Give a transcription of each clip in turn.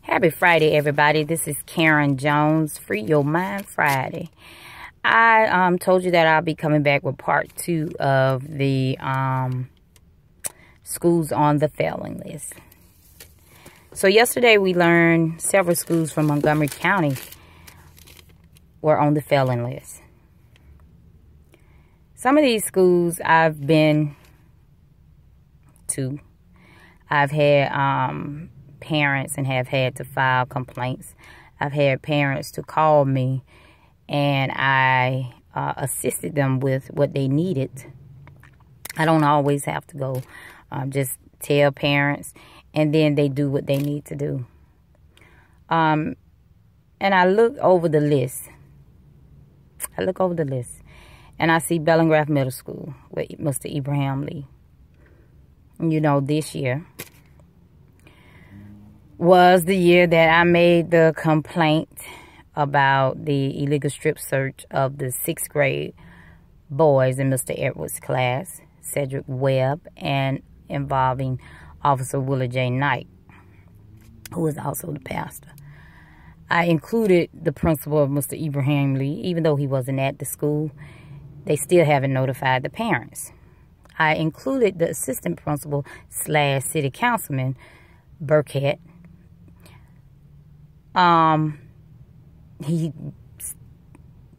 Happy Friday, everybody. This is Karen Jones, Free Your Mind Friday. I told you that I'll be coming back with part 2 of the schools on the failing list. So yesterday we learned several schools from Montgomery County were on the failing list. Some of these schools I've been to. I've had parents and have had to file complaints. I've had parents to call me and I assisted them with what they needed. I don't always have to go. Just tell parents and then they do what they need to do. And I look over the list. And I see Bellingraph Middle School with Mr. Ibrahim Lee. You know, this year was the year that I made the complaint about the illegal strip search of the 6th grade boys in Mr. Edwards' class, Cedric Webb, and involving Officer Willa J. Knight, who was also the pastor. I included the principal of Mr. Ibrahim Lee, even though he wasn't at the school. They still haven't notified the parents. I included the assistant principal / city councilman, Burkett.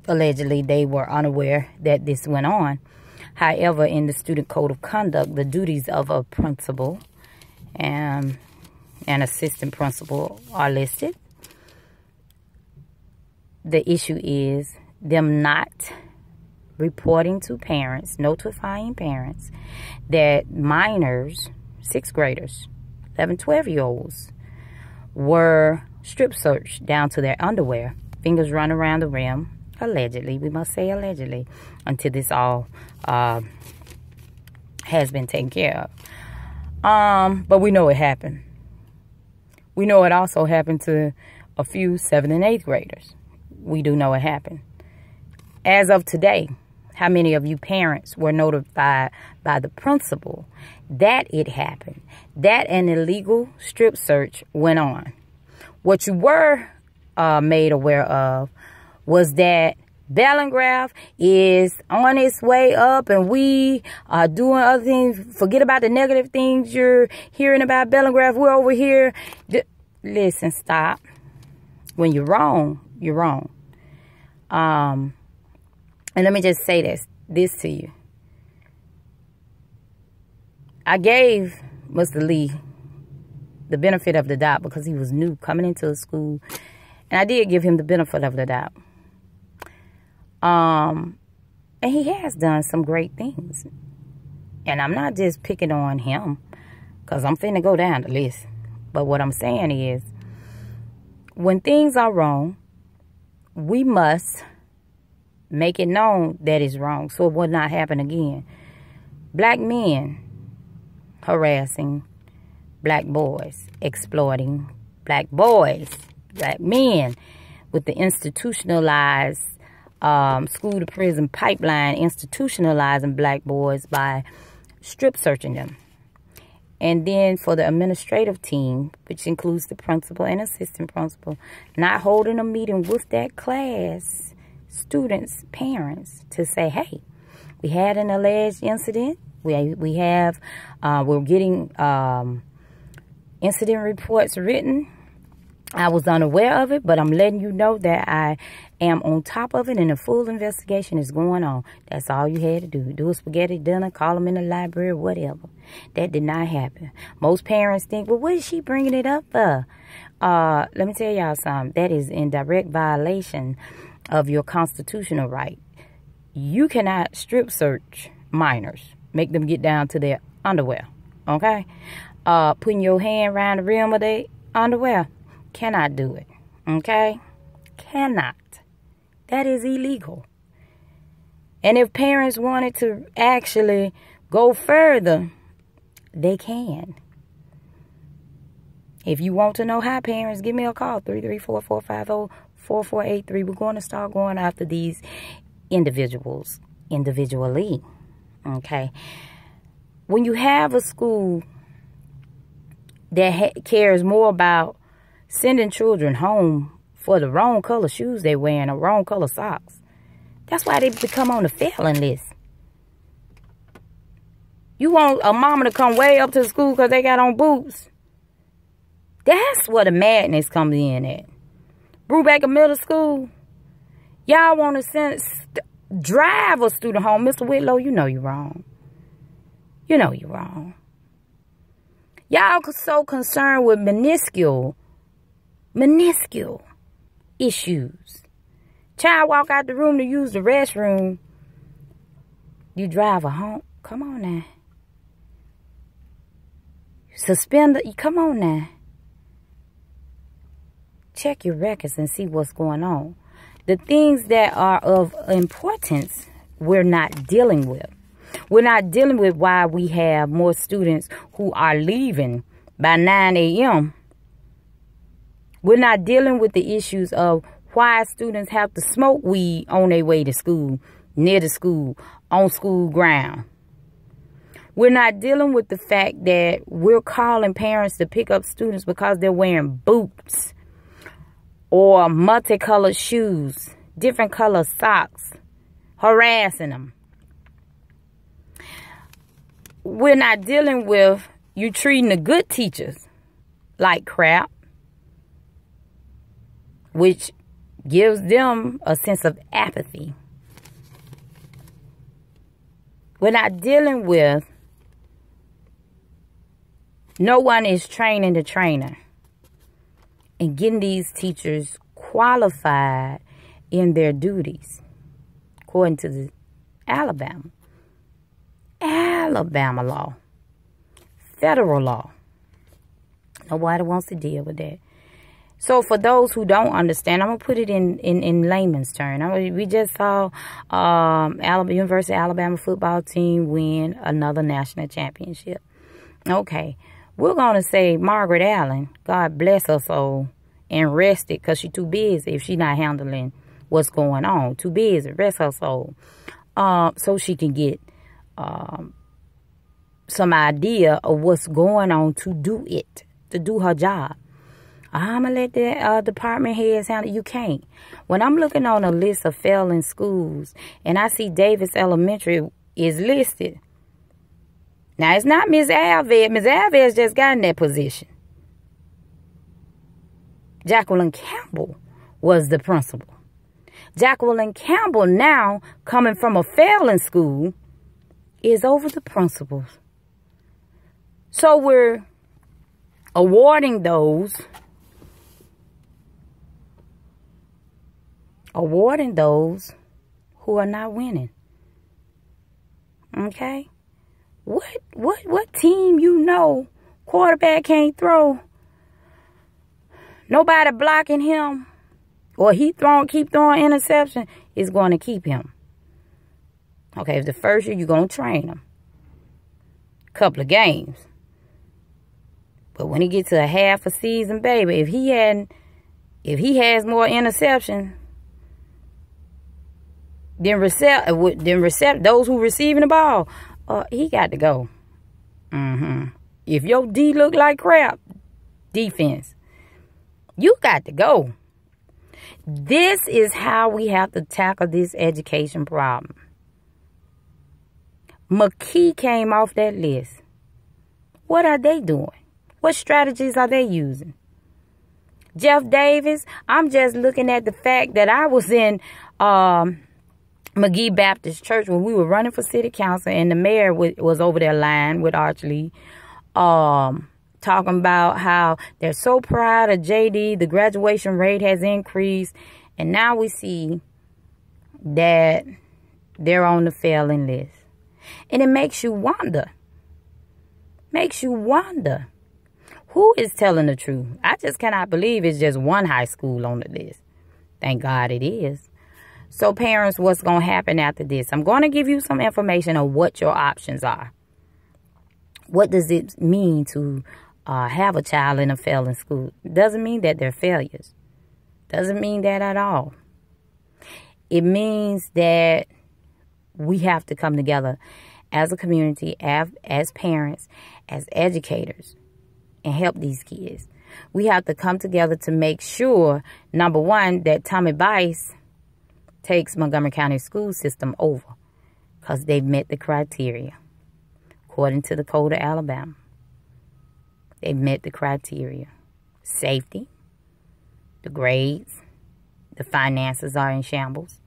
Allegedly, they were unaware that this went on. However, in the student code of conduct, the duties of a principal and an assistant principal are listed. The issue is them not reporting to parents, notifying parents that minors, 6th graders, 11, 12-year-olds, were strip searched down to their underwear, fingers run around the rim, allegedly. We must say allegedly, until this all has been taken care of. But we know it happened. We know it also happened to a few 7th and 8th graders. We do know it happened. As of today, how many of you parents were notified by the principal that it happened, that an illegal strip search went on? What you were made aware of was that Bellingraph is on its way up and we are doing other things. Forget about the negative things you're hearing about Bellingraph. We're over here. Listen, stop. When you're wrong, you're wrong. And let me just say this to you. I gave Mr. Lee the benefit of the doubt because he was new coming into the school. And I did give him the benefit of the doubt. And he has done some great things. And I'm not just picking on him because I'm finna go down the list. But what I'm saying is, when things are wrong, we must make it known that it's wrong so it will not happen again. Black men harassing black boys, exploiting black boys, black men with the institutionalized school to prison pipeline, institutionalizing black boys by strip searching them. And then for the administrative team, which includes the principal and assistant principal, not holding a meeting with that class, students, parents, to say, hey, we had an alleged incident. We're getting incident reports written. I was unaware of it, but I'm letting you know that I am on top of it and a full investigation is going on. That's all you had to do. Do a spaghetti dinner, call them in the library, whatever. That did not happen. Most parents think, well, what is she bringing it up for? Let me tell y'all something. That is in direct violation of your constitutional right. You cannot strip search minors, make them get down to their underwear, okay? Putting your hand around the rim of their underwear, cannot do it, okay? Cannot. That is illegal. And if parents wanted to actually go further, they can. If you want to know how, parents, give me a call, 334-450-4483. We're going to start going after these individuals individually, okay? When you have a school that cares more about sending children home for the wrong color shoes they wearing or wrong color socks. That's why they become on the failing list. You want a mama to come way up to the school because they got on boots. That's where the madness comes in at. Brubaker Middle School. Y'all want to drive a student home. Mr. Whitlow, you know you're wrong. You know you're wrong. Y'all so concerned with minuscule issues. Child walk out the room to use the restroom. You drive her home. Come on now. Come on now. Check your records and see what's going on. The things that are of importance, we're not dealing with. We're not dealing with why we have more students who are leaving by 9 a.m. We're not dealing with the issues of why students have to smoke weed on their way to school, near the school, on school ground. We're not dealing with the fact that we're calling parents to pick up students because they're wearing boots or multicolored shoes, different color socks, harassing them. We're not dealing with you treating the good teachers like crap, which gives them a sense of apathy. We're not dealing with no one is training the trainer and getting these teachers qualified in their duties, according to the Alabama law, federal law. Nobody wants to deal with that. So for those who don't understand, I'm going to put it in layman's term. We just saw University of Alabama football team win another national championship. Okay. We're going to say Margaret Allen, God bless her soul, and rest it because she's too busy if she's not handling what's going on. Too busy, rest her soul. So she can get some idea of what's going on to do it, to do her job. I'm going to let the department heads handle it. You can't. When I'm looking on a list of failing schools and I see Davis Elementary is listed, now, it's not Ms. Alves. Ms. Alves just got in that position. Jacqueline Campbell was the principal. Jacqueline Campbell, now coming from a failing school, is over the principals. So we're awarding those who are not winning. Okay? What team you know quarterback can't throw? Nobody blocking him or keep throwing interception is going to keep him. Okay, if the first year you're going to train him. Couple of games. But when he gets to a half a season, baby, if he has more interceptions than those who receiving the ball, he got to go. If your D look like crap, defense, you got to go. This is how we have to tackle this education problem. McKee came off that list. What are they doing? What strategies are they using? Jeff Davis, I'm just looking at the fact that I was in McGee Baptist Church when we were running for city council, and the mayor was over there lying with Archie, talking about how they're so proud of JD, the graduation rate has increased, and now we see that they're on the failing list. And it makes you wonder. Who is telling the truth? I just cannot believe it's just one high school on the list. Thank God it is. So parents, what's going to happen after this? I'm going to give you some information on what your options are. What does it mean to have a child in a failing school? It doesn't mean that they're failures. Doesn't mean that at all. It means that we have to come together as a community, as parents, as educators, and help these kids. We have to come together to make sure, number one, that Tommy Bice takes Montgomery County school system over because they've met the criteria. According to the Code of Alabama, they've met the criteria. Safety, the grades, the finances are in shambles.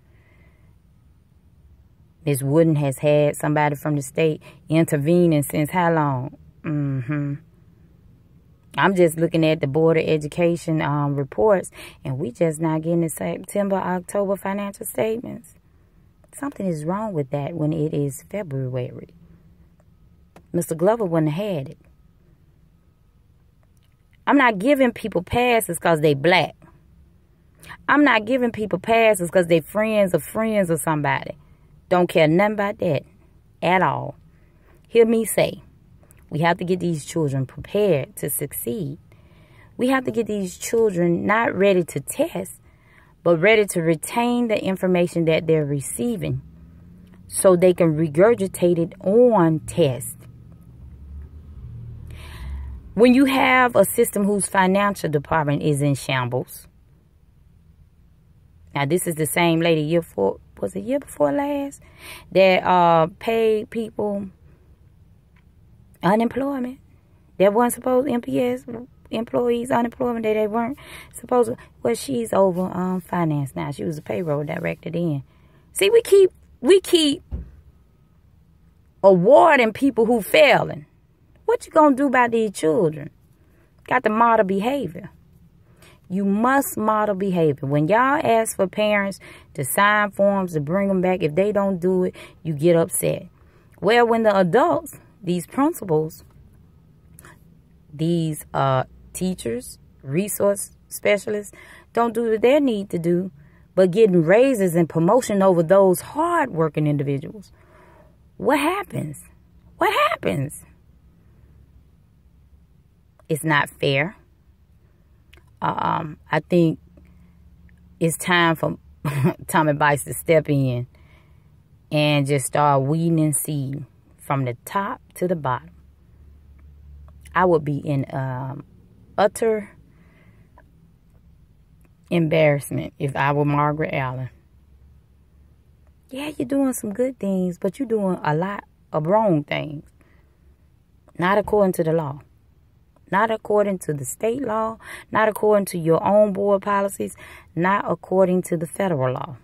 Ms. Wooden has had somebody from the state intervening since how long? I'm just looking at the Board of Education reports, and we just not getting the September, October financial statements. Something is wrong with that when it is February. Mr. Glover wouldn't have had it. I'm not giving people passes because they black. I'm not giving people passes because they friends of somebody. Don't care nothing about that at all. Hear me say, we have to get these children prepared to succeed. We have to get these children not ready to test, but ready to retain the information that they're receiving so they can regurgitate it on test. When you have a system whose financial department is in shambles. Now, this is the same lady year before last that paid people unemployment. That wasn't supposed MPS employees unemployment that they weren't supposed to. Well, she's over finance now. She was a payroll director then. See, we keep awarding people who failing. What you gonna do about these children? Got to model behavior. You must model behavior. When y'all ask for parents to sign forms to bring them back, if they don't do it, you get upset. Well, when the adults, these principals, these teachers, resource specialists, don't do what they need to do, but getting raises and promotion over those hard-working individuals, what happens? What happens? It's not fair. I think it's time for Tommy Bice to step in and just start weeding and seeding from the top to the bottom. I would be in utter embarrassment if I were Margaret Allen. Yeah, you're doing some good things, but you're doing a lot of wrong things. Not according to the law. Not according to the state law, not according to your own board policies, not according to the federal law.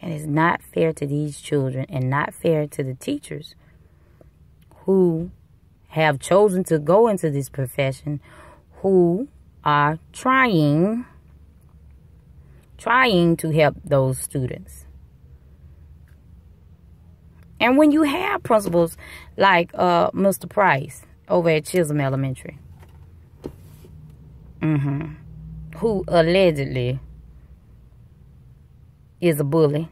And it's not fair to these children and not fair to the teachers who have chosen to go into this profession, who are trying to help those students. And when you have principals like Mr. Price, over at Chisholm Elementary, who allegedly is a bully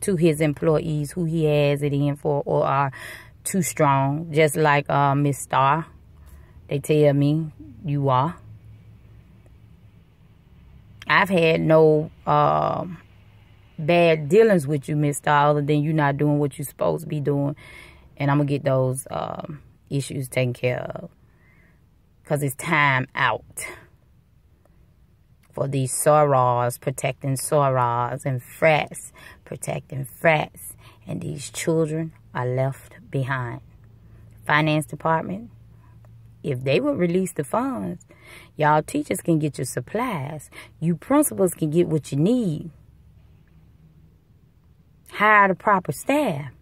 to his employees who he has it in for or are too strong, just like Miss Starr. They tell me you are. I've had no bad dealings with you, Miss Starr, other than you not doing what you're supposed to be doing. And I'm going to get those issues taken care of. Because it's time out for these sorors protecting sorors and frats protecting frats. And these children are left behind. Finance department, if they would release the funds, y'all teachers can get your supplies. You principals can get what you need. Hire the proper staff.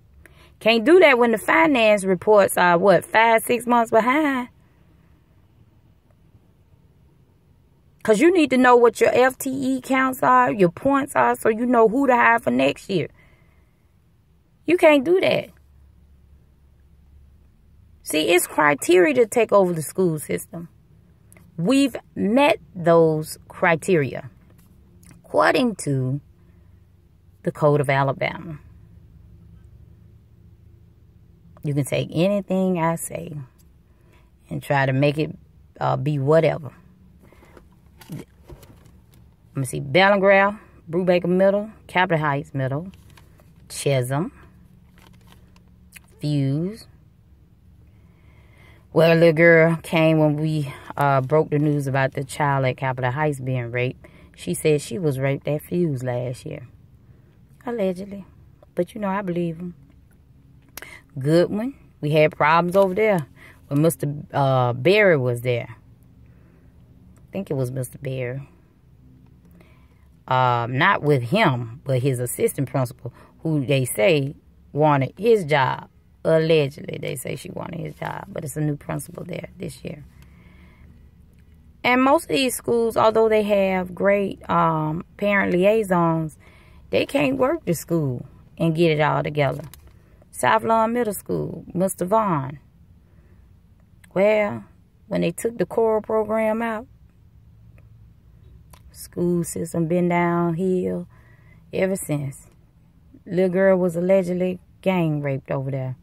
Can't do that when the finance reports are, 5-6 months behind? Because you need to know what your FTE counts are, your points are, so you know who to hire for next year. You can't do that. See, it's criteria to take over the school system. We've met those criteria according to the Code of Alabama. You can take anything I say and try to make it be whatever. Let me see. Bellingrave, Brubaker Middle, Capitol Heights Middle, Chisholm, Fuse, Well, a little girl came when we broke the news about the child at Capitol Heights being raped. She said she was raped at Fuse last year. Allegedly. But, you know, I believe him. Goodwin. We had problems over there when Mr. Berry was there. I think it was Mr. Berry. Not with him, but his assistant principal, who they say wanted his job. Allegedly, they say she wanted his job. But it's a new principal there this year. And most of these schools, although they have great parent liaisons, they can't work the school and get it all together. South Lawn Middle School, Mr. Vaughn. Well, when they took the choral program out, school system been downhill ever since. Little girl was allegedly gang raped over there.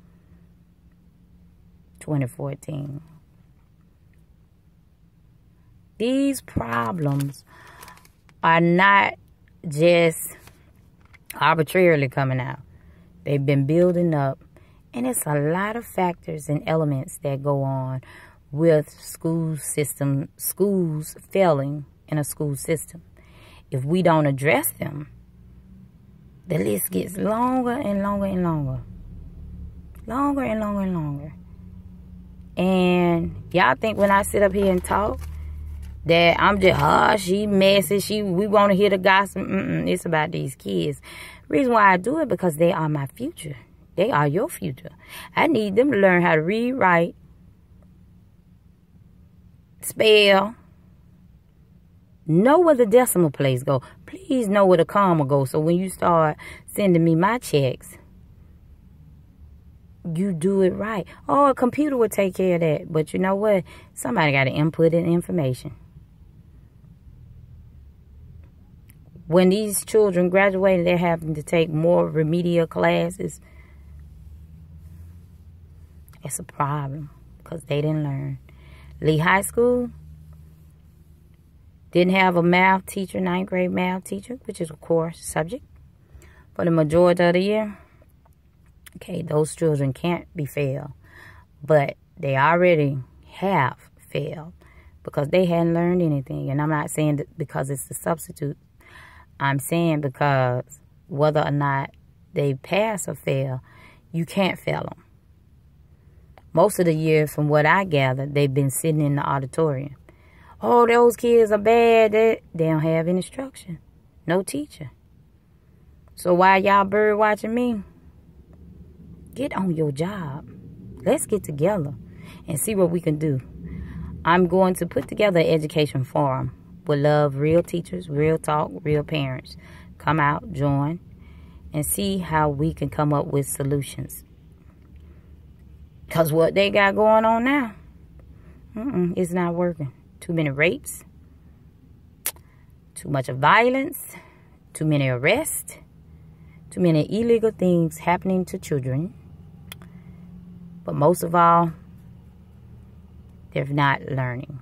2014. These problems are not just arbitrarily coming out. They've been building up. And it's a lot of factors and elements that go on with schools failing in a school system. If we don't address them, the list gets longer and longer and longer. Longer and longer and longer. And y'all think when I sit up here and talk that I'm just, she messy, we want to hear the gossip. It's about these kids. Reason why I do it, because they are my future. They are your future. I need them to learn how to read, write, spell, know where the decimal place go. Please know where the comma goes. So when you start sending me my checks, you do it right. Oh, a computer will take care of that. But you know what? Somebody got to input in information. When these children graduated, they're having to take more remedial classes. It's a problem because they didn't learn. Lee High School didn't have a math teacher, 9th grade math teacher, which is a core subject for the majority of the year. Okay, those children can't be failed, but they already have failed because they hadn't learned anything. And I'm not saying that because it's a substitute. I'm saying because whether or not they pass or fail, you can't fail them. Most of the year, from what I gather, they've been sitting in the auditorium. Oh, those kids are bad. They don't have any instruction. No teacher. So while y'all bird watching me, get on your job. Let's get together and see what we can do. I'm going to put together an education forum. Would love real teachers, real talk, real parents. Come out, join, and see how we can come up with solutions. Because what they got going on now, it's not working. Too many rapes, too much of violence, too many arrests, too many illegal things happening to children. But most of all, they're not learning.